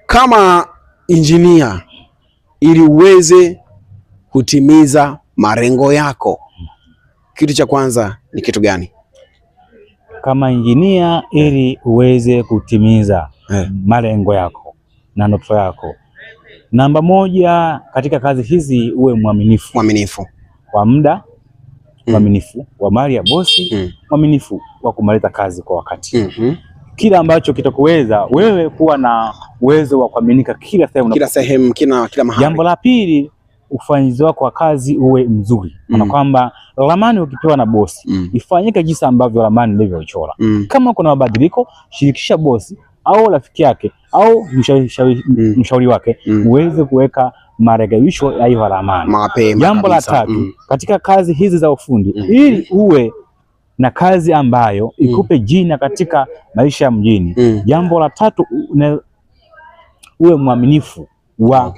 Kama injinia, ili uweze kutimiza malengo yako, kitu cha kwanza ni kitu gani? Kama injinia, ili uweze kutimiza malengo yako na ndoto yako, namba moja katika kazi hizi uwe mwaminifu. Mwaminifu wa muda, mwaminifu wa mali ya bosi, mwaminifu wa kumaliza kazi kwa wakati. Kila ambacho kitakuweza wewe kuwa na uwezo wa kuaminika kila sehemu, kila mahali. Jambo la pili, ufanyizi wako wa kazi uwe mzuri. Maana kwamba ramani ukipewa na bosi ifanyike jinsi ambavyo ramani ilivyochora. Kama kuna mabadiliko, shirikisha bosi au rafiki yake au mshauri wake uweze kuweka marekebisho ya hiyo ramani mapema. Jambo la tatu, katika kazi hizi za ufundi ili uwe na kazi ambayo ikupe jina katika maisha ya mjini. Jambo la tatu, uwe mwaminifu wa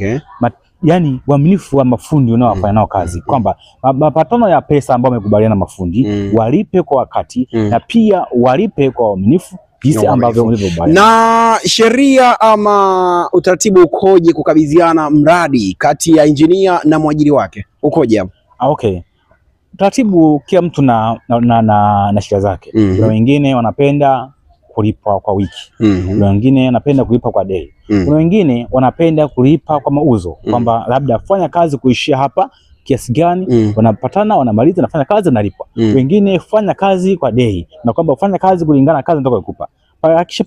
yani mwaminifu wa mafundi unaowafanya nao kazi, kwamba mapatano ya pesa ambayo wamekubaliana mafundi walipe kwa wakati na pia walipe kwa uaminifu jinsi ambavyo ulivyokubaliana. Na sheria ama utaratibu ukoje kukabidhiana mradi kati ya na mwajiri wake, ukoje hapo? Okay. Utaratibu kila mtu na shida zake. Kuna wengine wanapenda kulipa kwa wiki. Kuna wengine wanapenda kulipa kwa day. Kuna wengine wanapenda kulipa kwa mauzo, kwamba labda fanya kazi kuishia hapa kiasi gani, wanapatana wanamaliza, nafanya kazi nalipa. Wengine fanya kazi kwa day, na kwamba ufanya kazi kulingana na kazi ndio kukupa. Hakikisha